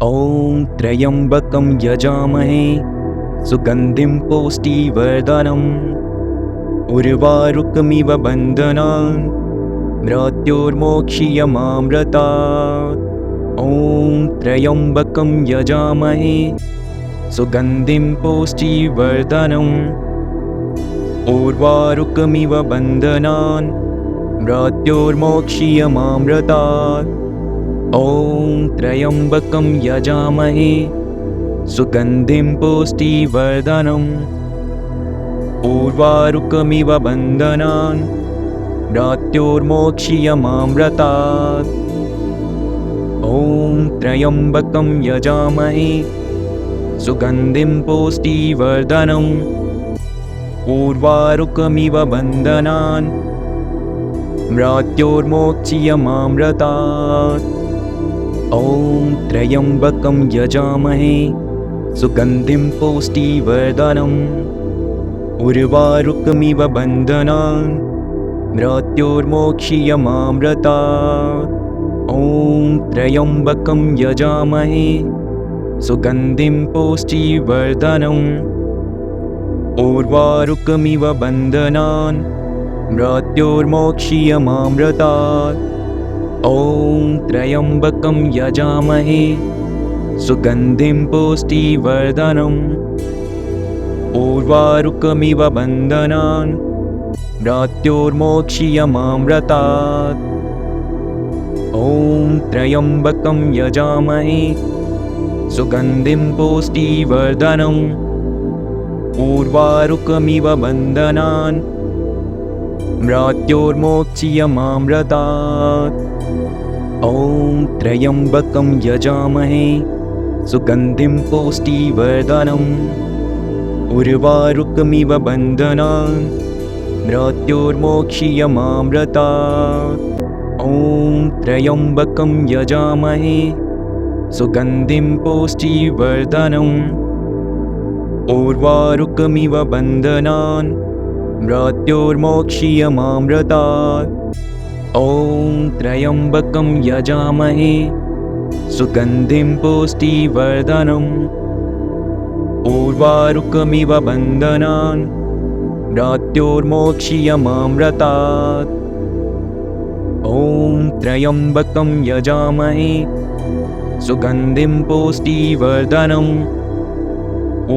ॐ त्र्यम्बकं यजामहे सुगन्धिं पुष्टिवर्धनम् उर्वारुकमिव बन्धनान् मृत्योर्मोक्षीयमामृतात्। ॐ त्र्यम्बकं यजामहे सुगन्धिं पुष्टिवर्धनम् उर्वारुकमिव बन्धनान् मृत्योर्मोक्षीयमामृतात्। ॐ त्र्यम्बकं यजामहे सुगन्धिं पुष्टिवर्धनम् उर्वारुकमिव बन्धनान् मृत्योर्मोक्षीयमामृतात्। ॐ त्र्यम्बकं यजामहे सुगन्धिं पुष्टिवर्धनम् उर्वारुकमिव बन्धनान् मृत्योर्मोक्षीयमामृतात्। ॐ त्र्यम्बकं यजामहे सुगन्धिं पुष्टिवर्धनम् उर्वारुकमिव बन्धनान् मृत्योर्मोक्षीयमामृतात्। ॐ त्र्यम्बकं यजामहे सुगन्धिं पुष्टिवर्धनम् उर्वारुकमिव बन्धनान् मृत्योर्मोक्षीयमामृतात्। ॐ त्र्यम्बकं यजामहे सुगन्धिं पुष्टिवर्धनम् उर्वारुकमिव बन्धनान् मृत्योर्मोक्षीयमामृतात्। ॐ त्र्यम्बकं यजामहे सुगन्धिं पुष्टिवर्धनम् उर्वारुकमिव बन्धनान् मृत्योर्मोक्षीयमामृतात्। ॐ त्र्यम्बकं यजामहे सुगन्धिं पुष्टिवर्धनम् उर्वारुकमिव बन्धनान् मृत्योर्मोक्षीयमामृतात्। ॐ त्र्यम्बकं यजामहे सुगन्धिं पुष्टिवर्धनम् उर्वारुकमिव बन्धनान् मृत्योर्मोक्षीयमामृतात्। ॐ त्र्यम्बकं यजामहे सुगन्धिं पुष्टिवर्धनम् उर्वारुकमिव बन्धनान् मृत्योर्मोक्षीयमामृतात्। ॐ त्र्यम्बकं यजामहे सुगन्धिं पुष्टिवर्धनम्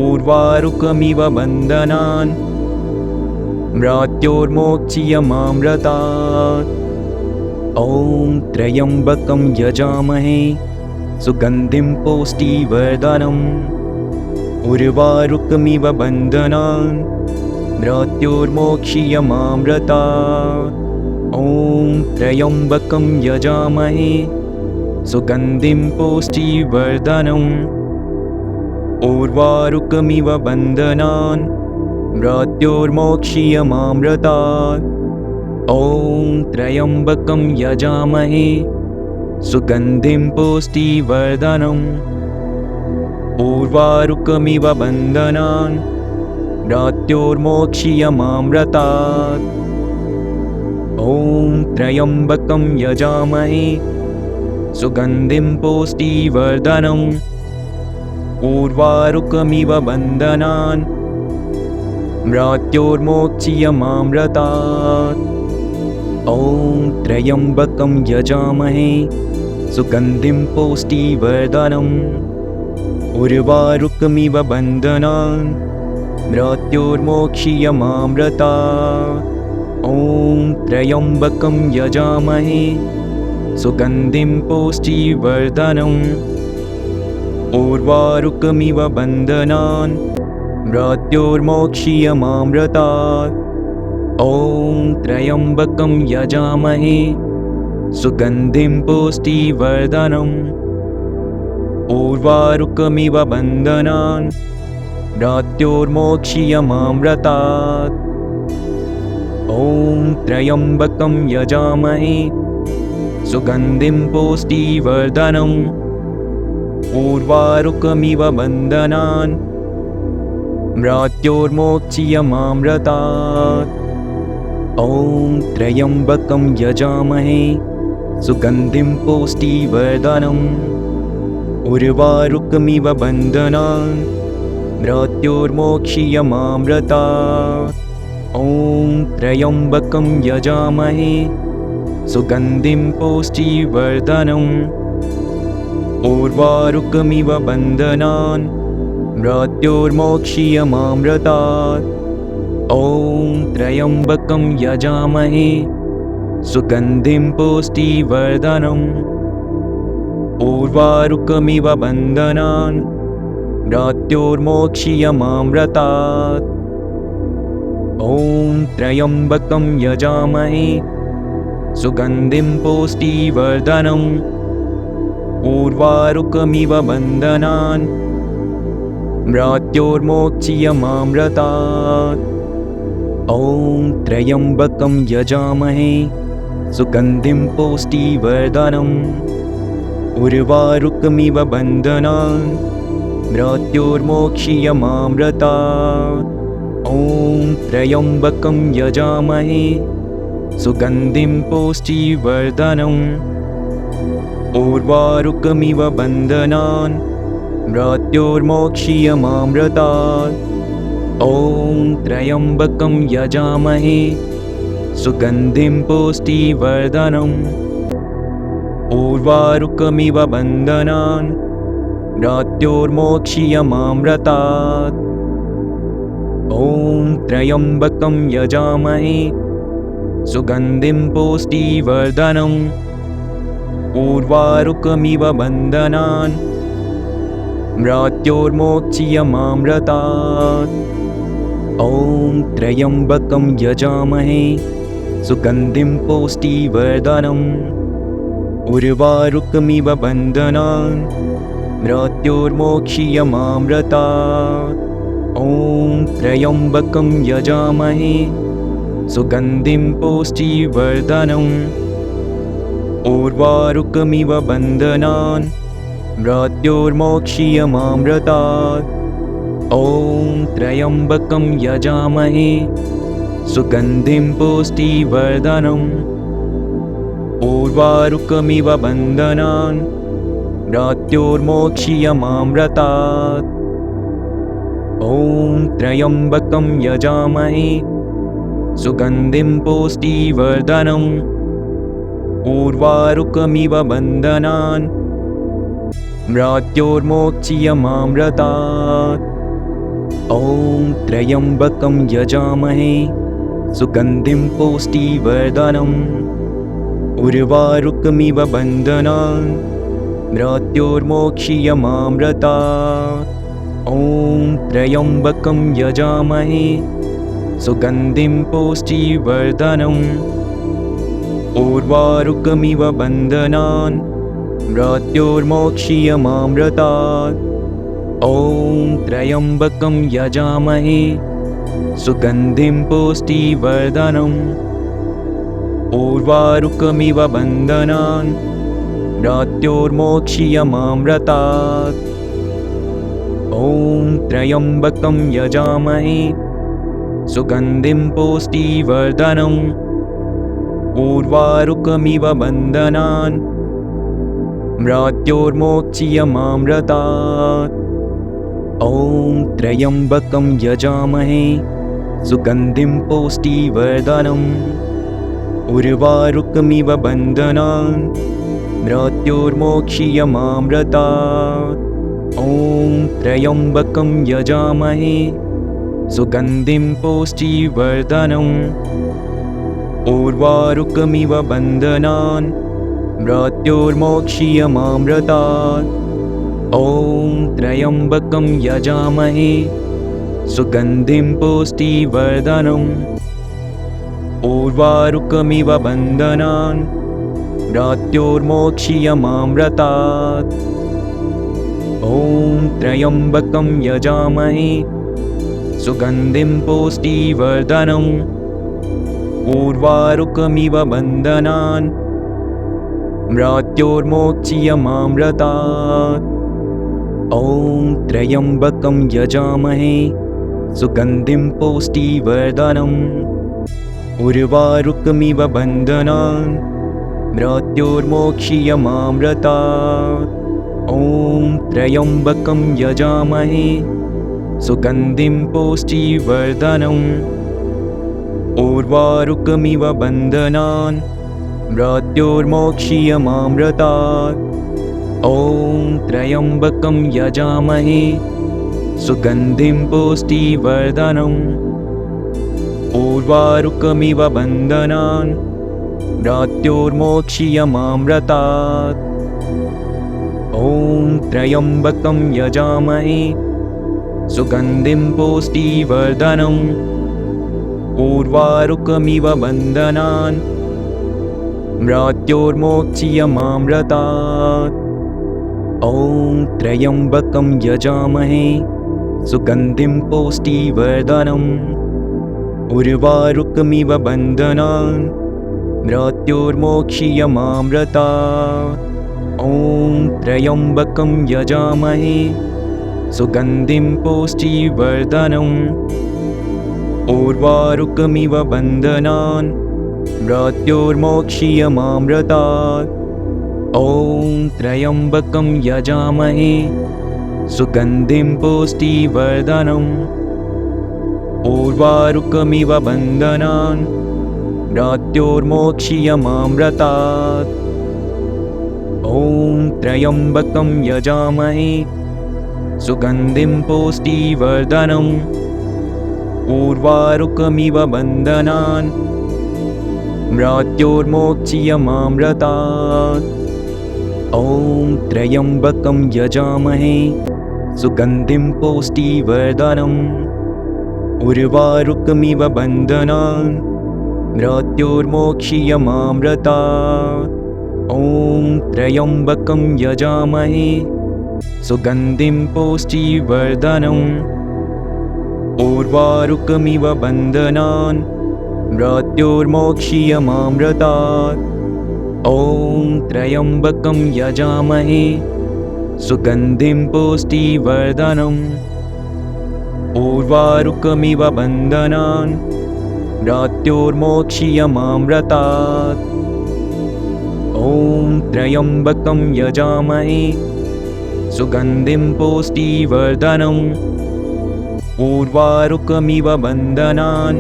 उर्वारुकमिव बन्धनान् मृत्योर्मोक्षीयमामृतात्। ॐ त्र्यम्बकं यजामहे सुगन्धिं पुष्टिवर्धनम् उर्वारुकमिव बन्धनान् मृत्योर्मोक्षीयमामृतात्। ॐ त्र्यम्बकं यजामहे सुगन्धिं पुष्टिवर्धनम् उर्वारुकमिव बन्धनान् मृत्योर्मोक्षीयमामृतात्। ॐ त्र्यम्बकं यजामहे सुगन्धिं पुष्टिवर्धनम् उर्वारुकमिव बन्धनान् मृत्योर्मोक्षीयमामृतात्। ॐ त्र्यम्बकं यजामहे सुगन्धिं पुष्टिवर्धनम् उर्वारुकमिव बन्धनान् मृत्योर्मोक्षीयमामृतात्। ॐ त्र्यम्बकं यजामहे सुगन्धिं पुष्टिवर्धनम् उर्वारुकमिव बन्धनान् मृत्योर्मोक्षीयमामृतात्। ॐ त्र्यम्बकं यजामहे सुगन्धिं पुष्टिवर्धनम् उर्वारुकमिव बन्धनान् मृत्योर्मोक्षीयमामृतात्। ॐ त्र्यम्बकं यजामहे सुगन्धिं पुष्टिवर्धनम् उर्वारुकमिव बन्धनान् मृत्योर्मोक्षीयमामृतात्। ॐ त्र्यम्बकं यजामहे सुगन्धिं पुष्टिवर्धनम् उर्वारुकमिव बन्धनान् मृत्योर्मोक्षीयमामृतात्। ॐ त्र्यम्बकं यजामहे सुगन्धिं पुष्टिवर्धनम् उर्वारुकमिव बन्धनान् मृत्योर्मोक्षीयमामृतात्। ॐ त्र्यम्बकं यजामहे सुगन्धिं पुष्टिवर्धनम् उर्वारुकमिव बन्धनान् मृत्योर्मोक्षीयमामृतात्। ॐ त्र्यम्बकं यजामहे सुगन्धिं पुष्टिवर्धनम् उर्वारुकमिव बन्धनान् मृत्योर्मोक्षीयमामृतात्। ॐ त्र्यम्बकं यजामहे सुगन्धिं पुष्टिवर्धनम् उर्वारुकमिव बन्धनान् मृत्योर्मोक्षीयमामृतात्। ॐ त्र्यम्बकं यजामहे सुगन्धिं पुष्टिवर्धनम् उर्वारुकमिव बन्धनान् मृत्योर्मोक्षीयमामृतात्। ॐ त्र्यम्बकं यजामहे सुगन्धिं पुष्टिवर्धनम् उर्वारुकमिव बन्धनान् मृत्योर्मोक्षीयमामृतात्। ॐ त्र्यम्बकं यजामहे सुगन्धिं पुष्टिवर्धनम् उर्वारुकमिव बन्धनान् मृत्योर्मोक्षीयमामृतात्। ॐ त्र्यम्बकं यजामहे सुगन्धिं पुष्टिवर्धनम् उर्वारुकमिव बन्धनान् मृत्योर्मोक्षीयमामृतात्। ॐ त्र्यम्बकं यजामहे सुगन्धिं पुष्टिवर्धनम् उर्वारुकमिव बन्धनान् मृत्योर्मोक्षीयमामृतात्। ॐ त्र्यम्बकं यजामहे सुगन्धिं पुष्टिवर्धनम् उर्वारुकमिव बन्धनान् मृत्योर्मोक्षीयमामृतात्। ॐ त्र्यम्बकं यजामहे सुगन्धिं पुष्टिवर्धनम् उर्वारुकमिव बन्धनान् मृत्योर्मोक्षीयमामृतात्। ॐ त्र्यम्बकं यजामहे सुगन्धिं पुष्टिवर्धनम् उर्वारुकमिव बन्धनान् मृत्योर्मोक्षीयमामृतात्। ॐ त्र्यम्बकं यजामहे सुगन्धिं पुष्टिवर्धनम् उर्वारुकमिव बन्धनान् मृत्योर्मोक्षीयमामृतात्। ॐ त्र्यम्बकं यजामहे सुगन्धिं पुष्टिवर्धनम् उर्वारुकमिव बन्धनान् मृत्योर्मोक्षीयमामृतात्। ॐ त्र्यम्बकं यजामहे सुगन्धिं पुष्टिवर्धनम् उर्वारुकमिव बन्धनान् मृत्योर्मोक्षीयमामृतात्। ॐ त्र्यम्बकं यजामहे सुगन्धिं पुष्टिवर्धनम् उर्वारुकमिव बन्धनान् मृत्योर्मोक्षीयमामृतात्। ॐ त्र्यम्बकं यजामहे सुगन्धिं पुष्टिवर्धनम् उर्वारुकमिव बन्धनान् मृत्योर्मोक्षीयमामृतात्। ॐ त्र्यम्बकं यजामहे सुगन्धिं पुष्टिवर्धनम् उर्वारुकमिव बन्धनान् मृत्योर्मोक्षीयमामृतात्। ॐ त्र्यम्बकं यजामहे सुगन्धिं पुष्टिवर्धनम् उर्वारुकमिव बन्धनान् मृत्योर्मोक्षीयमामृतात्। ॐ त्र्यम्बकं यजामहे सुगन्धिं पुष्टिवर्धनम् उर्वारुकमिव बन्धनान् मृत्योर्मोक्षीयमामृतात्। ॐ त्र्यम्बकं यजामहे सुगन्धिं पुष्टिवर्धनम् उर्वारुकमिव बन्धनान् मृत्योर्मोक्षीयमामृतात्। ॐ त्र्यम्बकं यजामहे सुगन्धिं पुष्टिवर्धनम् उर्वारुकमिव बन्धनान् मृत्योर्मोक्षीयमामृतात्। ॐ त्र्यम्बकं यजामहे सुगन्धिं पुष्टिवर्धनम् उर्वारुकमिव बन्धनान् मृत्योर्मोक्षीयमामृतात्। ॐ त्र्यम्बकं यजामहे सुगन्धिं पुष्टिवर्धनम् उर्वारुकमिव बन्धनान् मृत्योर्मोक्षीयमामृतात्। ॐ त्र्यम्बकं यजामहे सुगन्धिं पुष्टिवर्धनम् उर्वारुकमिव बन्धनान् मृत्योर्मोक्षीयमामृतात्। ॐ त्र्यम्बकं यजामहे सुगन्धिं पुष्टिवर्धनम् उर्वारुकमिव बन्धनान् मृत्योर्मोक्षीयमामृतात्। ॐ त्र्यम्बकं यजामहे सुगन्धिं पुष्टिवर्धनम् उर्वारुकमिव बन्धनान् मृत्योर्मोक्षीयमामृतात्। ॐ त्र्यम्बकं यजामहे सुगन्धिं पुष्टिवर्धनम् उर्वारुकमिव बन्धनान् मृत्योर्मोक्षीयमामृतात्। ॐ त्र्यम्बकं यजामहे सुगन्धिं पुष्टिवर्धनम् उर्वारुकमिव बन्धनान् मृत्योर्मोक्षीयमामृतात्। ॐ त्र्यम्बकं यजामहे सुगन्धिं पुष्टिवर्धनम् उर्वारुकमिव बन्धनान् मृत्योर्मोक्षीयमामृतात्। ॐ त्र्यम्बकं यजामहे सुगन्धिं पुष्टिवर्धनम् उर्वारुकमिव बन्धनान् मृत्योर्मोक्षीयमामृतात्। ॐ त्र्यम्बकं यजामहे सुगन्धिं पुष्टिवर्धनम् उर्वारुकमिव बन्धनान्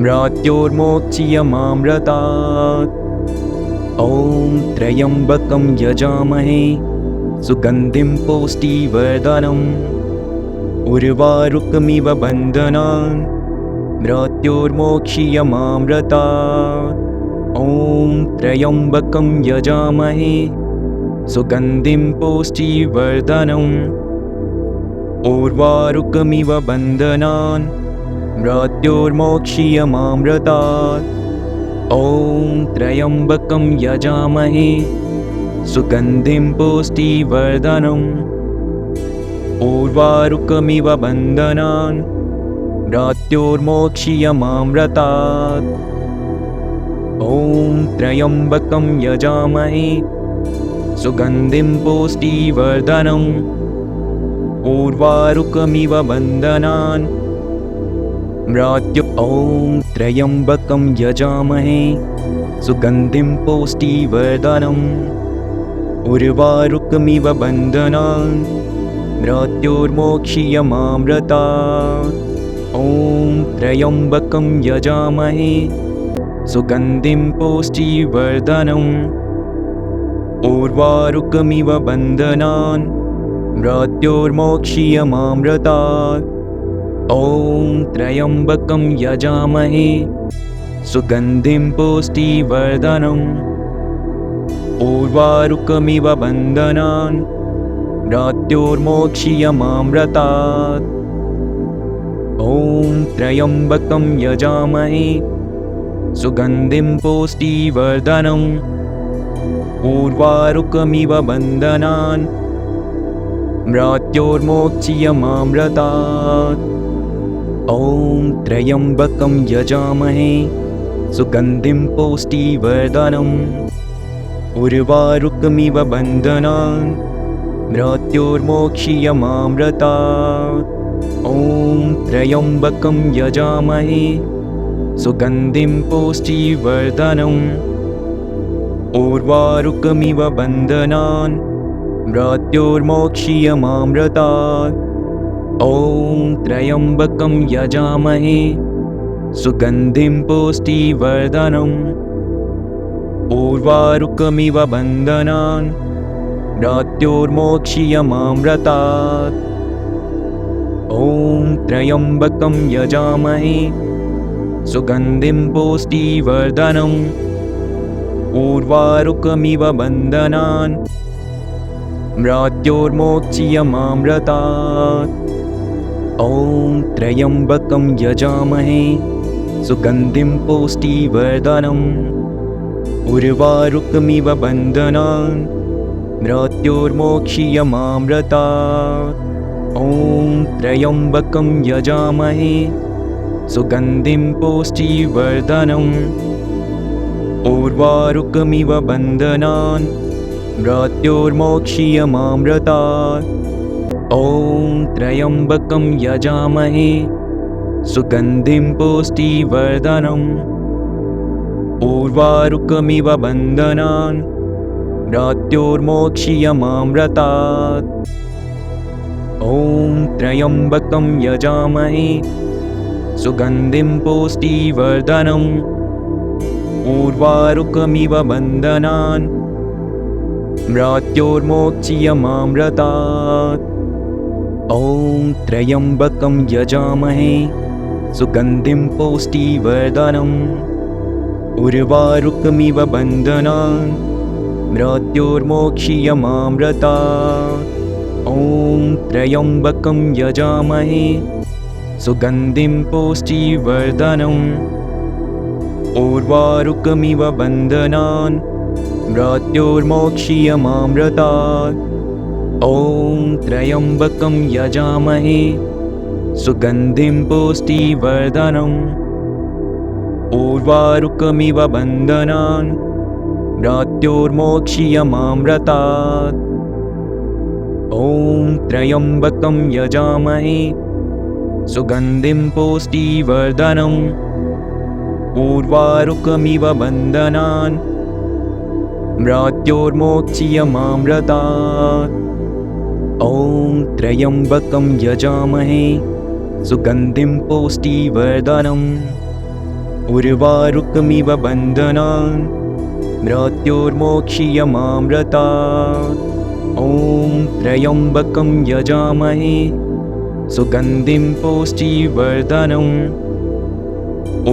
मृत्योर्मोक्षीयमामृतात्। ॐ त्र्यम्बकं यजामहे सुगन्धिं पुष्टिवर्धनम् उर्वारुकमिव बन्धनान् मृत्योर्मोक्षीयमामृतात्। ॐ त्र्यम्बकं यजामहे सुगन्धिं पुष्टिवर्धनम् उर्वारुकमिव बन्धनान् मृत्योर्मोक्षीयमामृतात्। ॐ त्र्यम्बकं यजामहे सुगन्धिं पुष्टिवर्धनम् उर्वारुकमिव बन्धनान् मृत्योर्मोक्षीयमामृतात्। ॐ त्र्यम्बकं यजामहे सुगन्धिं पुष्टिवर्धनम् उर्वारुकमिव बन्धनान् ॐ त्र्यम्बकं यजामहे सुगन्धिं पुष्टिवर्धनम् उर्वारुकमिव बन्धनान् मृत्योर्मोक्षीयमामृतात्। ॐ त्र्यम्बकं यजामहे सुगन्धिं पुष्टिवर्धनम् उर्वारुकमिव बन्धनान् मृत्योर्मोक्षीयमामृतात्। ॐ त्र्यम्बकं यजामहे सुगन्धिं पुष्टिवर्धनम् उर्वारुकमिव बन्धनान् मृत्योर्मोक्षीयमामृतात्। ॐ त्र्यम्बकं यजामहे सुगन्धिं पुष्टिवर्धनम् उर्वारुकमिव बन्धनान् मृत्योर्मोक्षीयमामृतात्। ॐ त्र्यम्बकं यजामहे सुगन्धिं पुष्टिवर्धनम् उर्वारुकमिव बन्धनान् मृत्योर्मोक्षीयमामृतात्। ॐ त्र्यम्बकं यजामहे सुगन्धिं पुष्टिवर्धनम् उर्वारुकमिव बन्धनान् मृत्योर्मोक्षीयमामृतात्। ॐ त्र्यम्बकं यजामहे सुगन्धिं पुष्टिवर्धनम् उर्वारुकमिव बन्धनान् मृत्योर्मोक्षीयमामृतात्। ॐ त्र्यम्बकं यजामहे सुगन्धिं पुष्टिवर्धनम् उर्वारुकमिव बन्धनान् मृत्योर्मोक्षीयमामृतात्। ॐ त्र्यम्बकं यजामहे सुगन्धिं पुष्टिवर्धनम् उर्वारुकमिव बन्धनान् मृत्योर्मोक्षीयमामृतात्। ॐ त्र्यम्बकं यजामहे सुगन्धिं पुष्टिवर्धनम् उर्वारुकमिव बन्धनान् मृत्योर्मोक्षीयमामृतात्। ॐ त्र्यम्बकं यजामहे सुगन्धिं पुष्टिवर्धनम् उर्वारुकमिव बन्धनान् मृत्योर्मोक्षीयमामृतात्। ॐ त्र्यम्बकं यजामहे सुगन्धिं पुष्टिवर्धनम् उर्वारुकमिव बन्धनान् मृत्योर्मोक्षीयमामृतात्। ॐ त्र्यम्बकं यजामहे सुगन्धिं पुष्टिवर्धनम् उर्वारुकमिव बन्धनान् मृत्योर्मोक्षीयमामृतात्। ॐ त्र्यम्बकं यजामहे सुगन्धिं पुष्टिवर्धनम् उर्वारुकमिव बन्धनान् मृत्योर्मोक्षीयमामृतात्। ॐ त्र्यम्बकं यजामहे सुगन्धिं पुष्टिवर्धनम् उर्वारुकमिव बन्धनान् मृत्योर्मोक्षीयमामृतात्। ॐ त्र्यम्बकं यजामहे सुगन्धिं पुष्टिवर्धनम् उर्वारुकमिव बन्धनान् मृत्योर्मोक्षीयमामृतात्। ॐ त्र्यम्बकं यजामहे सुगन्धिं पुष्टिवर्धनम् उर्वारुकमिव बन्धनान् मृत्योर्मोक्षीयमामृतात्। ॐ त्र्यम्बकं यजामहे सुगन्धिं पुष्टिवर्धनम्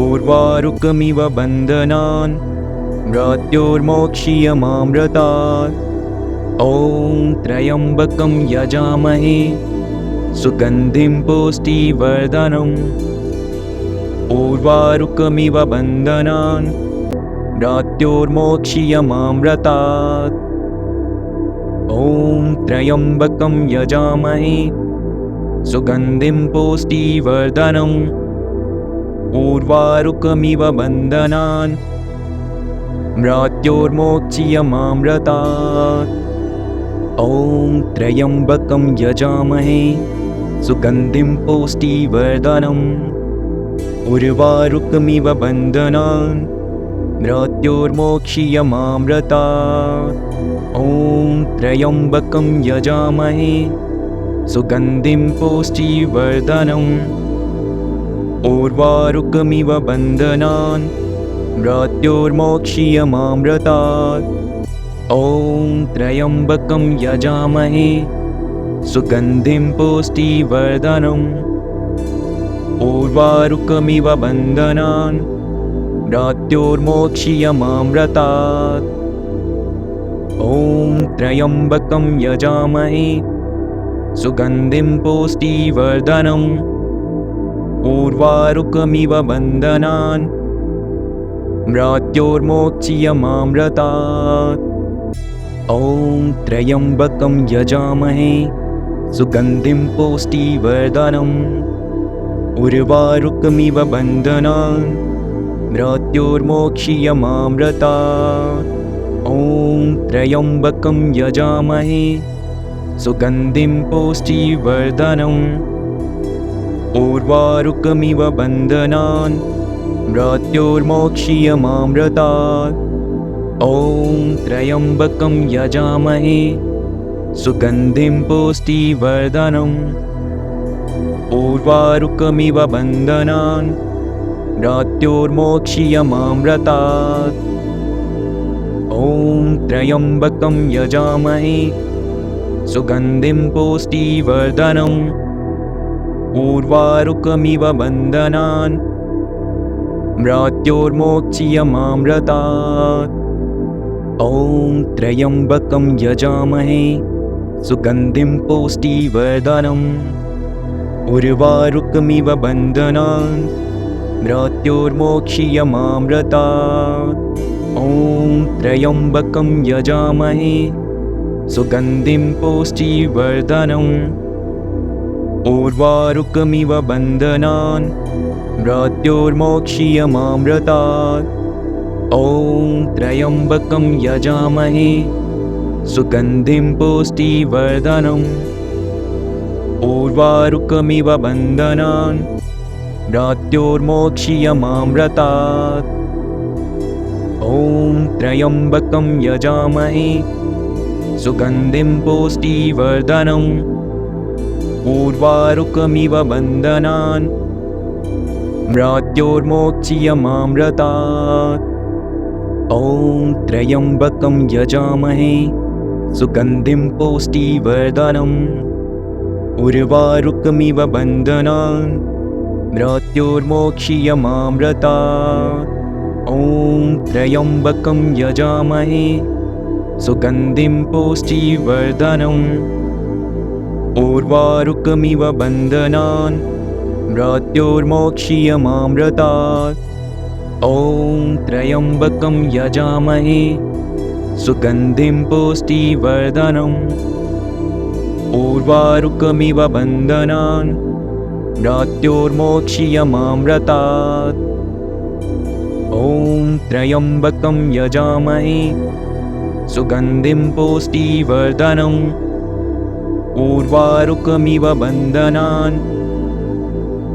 उर्वारुकमिव बन्धनान् मृत्योर्मोक्षीयमामृतात्। ॐ त्र्यम्बकं यजामहे सुगन्धिं पुष्टिवर्धनम् उर्वारुकमिव बन्धनान् मृत्योर्मोक्षीयमामृतात्। ॐ त्र्यम्बकं यजामहे सुगन्धिं पुष्टिवर्धनम् उर्वारुकमिव बन्धनान् मृत्योर्मोक्षीयमामृतात्। ॐ त्र्यम्बकं यजामहे सुगन्धिं पुष्टिवर्धनम् उर्वारुकमिव बन्धनान् मृत्योर्मोक्षीयमामृतात्। ॐ त्र्यम्बकं यजामहे सुगन्धिं पुष्टिवर्धनम् उर्वारुकमिव बन्धनान् मृत्योर्मोक्षीयमामृतात्। ॐ त्र्यम्बकं यजामहे सुगन्धिं पुष्टिवर्धनम् उर्वारुकमिव बन्धनान् मृत्योर्मोक्षीयमामृतात्। ॐ त्र्यम्बकं यजामहे सुगन्धिं पुष्टिवर्धनम् उर्वारुकमिव बन्धनान् मृत्योर्मोक्षीयमामृतात्। ॐ त्र्यम्बकं यजामहे सुगन्धिं पुष्टिवर्धनम् उर्वारुकमिव बन्धनान् मृत्योर्मोक्षीयमामृतात्। ॐ त्र्यम्बकं यजामहे सुगन्धिं पुष्टिवर्धनम् उर्वारुकमिव बन्धनान् मृत्योर्मोक्षीयमामृतात्। ॐ त्र्यम्बकं यजामहे सुगन्धिं पुष्टिवर्धनम् उर्वारुकमिव बन्धनान् मृत्योर्मोक्षीयमामृतात्। ॐ त्र्यम्बकं यजामहे सुगन्धिं पुष्टिवर्धनम् उर्वारुकमिव बन्धनान् मृत्योर्मोक्षीयमामृतात्। ॐ त्र्यम्बकं यजामहे सुगन्धिं पुष्टिवर्धनम् उर्वारुकमिव बन्धनान् मृत्योर्मोक्षीयमामृतात्। ॐ त्र्यम्बकं यजामहे सुगन्धिं पुष्टिवर्धनम् उर्वारुकमिव बन्धनान् मृत्योर्मोक्षीयमामृतात्। ॐ त्र्यम्बकं यजामहे सुगन्धिं पुष्टिवर्धनम् उर्वारुकमिव बन्धनान् मृत्योर्मोक्षीयमामृतात्। ॐ त्र्यम्बकं यजामहे सुगन्धिं पुष्टिवर्धनम् उर्वारुकमिव बन्धनान् मृत्योर्मोक्षीयमामृतात्। ॐ त्र्यम्बकं यजामहे सुगन्धिं पुष्टिवर्धनम् उर्वारुकमिव बन्धनान् मृत्योर्मोक्षीयमामृतात्। ॐ त्र्यम्बकं यजामहे सुगन्धिं पुष्टिवर्धनम् उर्वारुकमिव बन्धनान् मृत्योर्मोक्षीयमामृतात्। ॐ त्र्यम्बकं यजामहे सुगन्धिं पुष्टिवर्धनम् उर्वारुकमिव बन्धनान् मृत्योर्मोक्षीयमामृतात्। ॐ त्र्यम्बकं यजामहे सुगन्धिं पुष्टिवर्धनम् उर्वारुकमिव बन्धनान्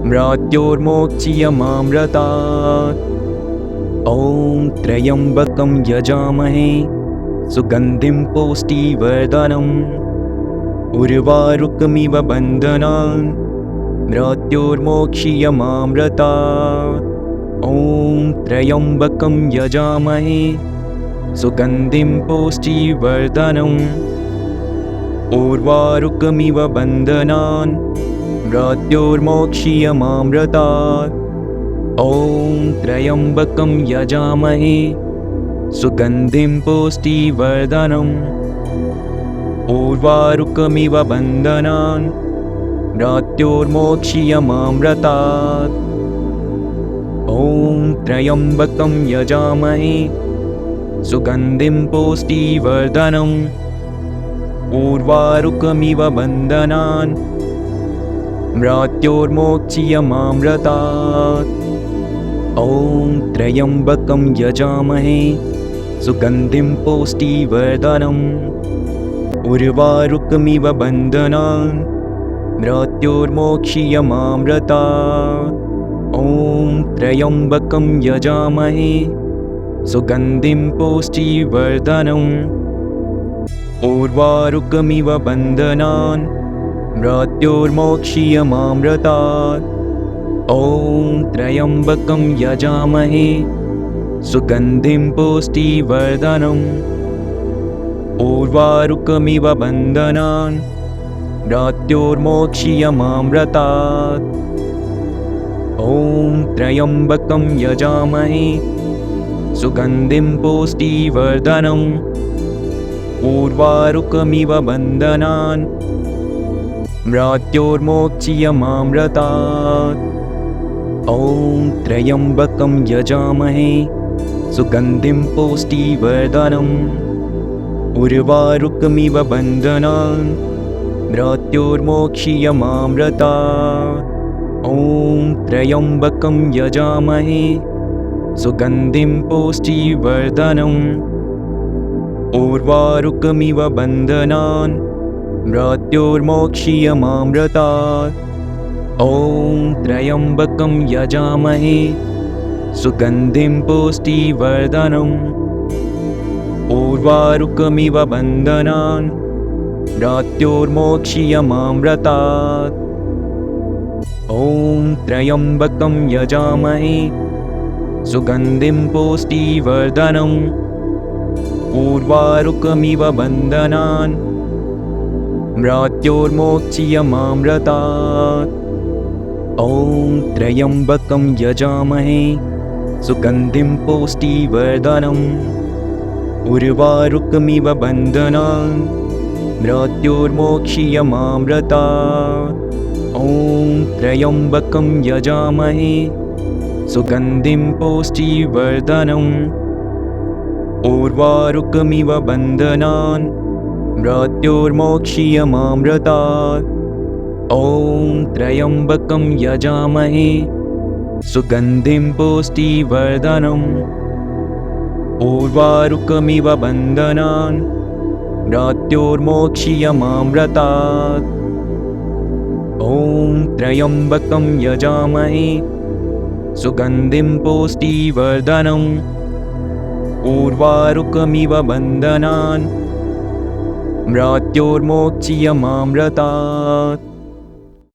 मृत्योर्मोक्षीयमामृतात्। ॐ त्र्यम्बकं यजामहे सुगन्धिं पुष्टिवर्धनम् उर्वारुकमिव बन्धनान् मृत्योर्मोक्षीयमामृतात्। ॐ त्र्यम्बकं यजामहे सुगन्धिं पुष्टिवर्धनम् उर्वारुकमिव बन्धनान् मृत्योर्मोक्षीयमामृतात्। ॐ त्र्यम्बकं यजामहे सुगन्धिं पुष्टिवर्धनम् उर्वारुकमिव बन्धनान् मृत्योर्मोक्षीयमामृतात्। ॐ त्र्यम्बकं यजामहे सुगन्धिं पुष्टिवर्धनम् उर्वारुकमिव बन्धनान् मृत्योर्मोक्षीयमामृतात्। ॐ त्र्यम्बकं यजामहे सुगन्धिं पुष्टिवर्धनम् उर्वारुकमिव बन्धनान् मृत्योर्मोक्षीयमामृतात्। ॐ त्र्यम्बकं यजामहे सुगन्धिं पुष्टिवर्धनम् उर्वारुकमिव बन्धनान् मृत्योर्मोक्षीयमामृतात्। ॐ त्र्यम्बकं यजामहे सुगन्धिं पुष्टिवर्धनम् उर्वारुकमिव बन्धनान् मृत्योर्मोक्षीयमामृतात्। ॐ त्र्यम्बकं यजामहे सुगन्धिं पुष्टिवर्धनम् उर्वारुकमिव बन्धनान् मृत्योर्मोक्षीयमामृतात्। ॐ त्र्यम्बकं यजामहे सुगन्धिं पुष्टिवर्धनम् उर्वारुकमिव बन्धनान् मृत्योर्मोक्षीयमामृतात्। ॐ त्र्यम्बकं यजामहे सुगन्धिं पुष्टिवर्धनम् उर्वारुकमिव बन्धनान् मृत्योर्मोक्षीयमामृतात्। ॐ त्र्यम्बकं यजामहे सुगन्धिं पुष्टिवर्धनम् उर्वारुकमिव बन्धनान् मृत्योर्मोक्षीयमामृतात्। ॐ त्र्यम्बकं यजामहे सुगन्धिं पुष्टिवर्धनम् उर्वारुकमिव बन्धनान् मृत्योर्मोक्षीयमामृतात्। ॐ त्र्यम्बकं यजामहे सुगन्धिं पुष्टिवर्धनम् उर्वारुकमिव बन्धनान् मृत्योर्मोक्षीयमामृतात्। ॐ त्र्यम्बकं यजामहे सुगन्धिं पुष्टिवर्धनम् उर्वारुकमिव बन्धनान् मृत्योर्मोक्षीयमामृतात्। ॐ त्र्यम्बकं यजामहे सुगन्धिं पुष्टिवर्धनम् उर्वारुकमिव बन्धनान् मृत्योर्मोक्षीयमामृतात्। ॐ त्र्यम्बकं यजामहे सुगन्धिं पुष्टिवर्धनम् उर्वारुकमिव बन्धनान् मृत्योर्मोक्षीयमामृतात्।